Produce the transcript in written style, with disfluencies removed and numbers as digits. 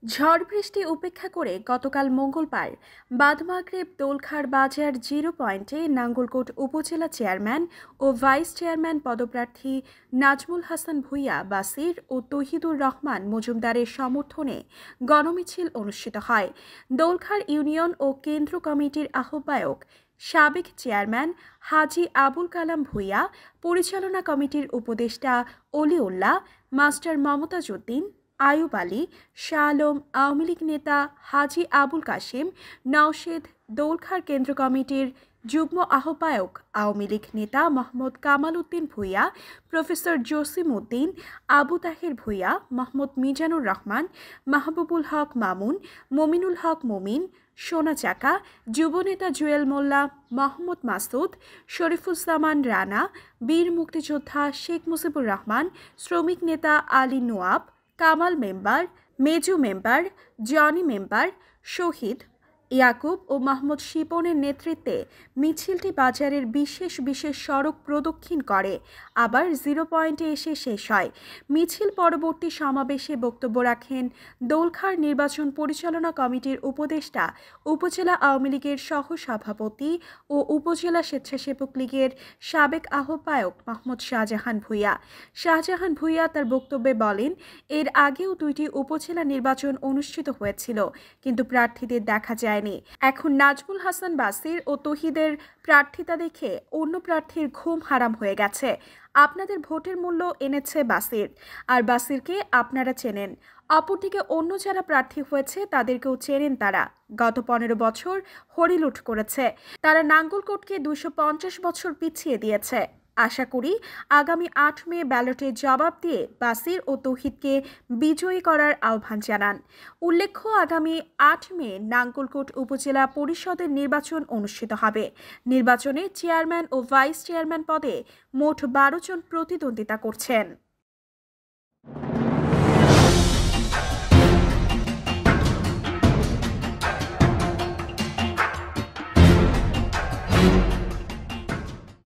ঝড় বৃষ্টি উপেক্ষা করে গতকাল মঙ্গলবার বাদ-মাগরিব দোলখার বাজার 0 পয়েন্টে নাঙ্গলকোট উপজেলা চেয়ারম্যান ও ভাইস চেয়ারম্যান পদপ্রার্থী নাজমুল হাসান ভূঁইয়া বাসির ও তৌহিদুর রহমান মজুমদারের সমর্থনে গণমিছিল অনুষ্ঠিত হয়। দোলখার ইউনিয়ন ও কেন্দ্র কমিটির আহ্বায়ক সাবেক চেয়ারম্যান হাজী আবুল কালাম ভূঁইয়া, পরিচালনা কমিটির উপদেষ্টা অলিউল্লাহ, মাস্টার মমতাজ উদ্দিন, আয়ুব আলী, শাহ আলম, আওয়ামী লীগ নেতা হাজী আবুল কাশেম নওশেদ, দোলখার কেন্দ্র কমিটির যুগ্ম আহ্বায়ক আওয়ামী লীগ নেতা মোহাম্মদ কামাল উদ্দিন ভূঁইয়া, প্রফেসর জসিম উদ্দিন, আবু তাহের ভূঁইয়া, মোহাম্মদ মিজানুর রহমান, মাহবুবুল হক মামুন, মমিনুল হক মমিন, সোনা চাকা, যুবনেতা জুয়েল মোল্লা, মোহাম্মদ মাসুদ, শরীফুজ্জামান রানা, বীর মুক্তিযোদ্ধা শেখ মুজিবুর রহমান, শ্রমিক নেতা Ali Nowab, Kamal member, Mezu member, Jony member, Shahid Yakub ও মাহমুদ শিপনের নেতৃত্বে মিছিলটি বাজারের বিশেষ সড়ক প্রদক্ষিণ করে আবার 0 পয়েন্টে এসে শেষ হয়। মিছিল পরবর্তী সমাবেশে বক্তব্য রাখেন দোলখার নির্বাচন পরিচালনা কমিটির উপদেষ্টা, উপজেলা আওয়ামী লীগের সহসভাপতি ও উপজেলা স্বেচ্ছাসেবক লীগের সাবেক আহ্বায়ক মোহাম্মদ শাহজাহান ভূঁইয়া। শাহজাহান ভূঁইয়া তার বক্তব্যে বলেন, এর আগেও 2টি উপজেলা নির্বাচন অনুষ্ঠিত হয়েছিল, কিন্তু প্রার্থীদের দেখা যায়। এখন নাজমুল হাসান বাসির ও তৌহিদের প্রার্থিতা দেখে অন্য প্রার্থীর ঘুম হারাম হয়ে গেছে। আপনাদের ভোটের মূল্য এনেছে বাসির, আর বাসিরকে আপনারা চেনেন। অপরদিকে অন্য যারা প্রার্থী হয়েছে তাদেরকেও চেনেন তারা। গত 15 বছর হরিলুট করেছে, তারা নাঙ্গলকোটকে 250 বছর পিছিয়ে দিয়েছে। আশা করি আগামী 8 মে ব্যালটের জবাব দিয়ে বাসির ও তৌহিদকে বিজয়ী করার আহ্বান জানান। উল্লেখ্য, আগামী 8 মে নাঙ্গলকোট উপজেলা পরিষদের নির্বাচন অনুষ্ঠিত হবে। নির্বাচনে চেয়ারম্যান ও ভাইস চেয়ারম্যান পদে মোট 12 জন প্রতিদ্বন্দ্বিতা করছেন।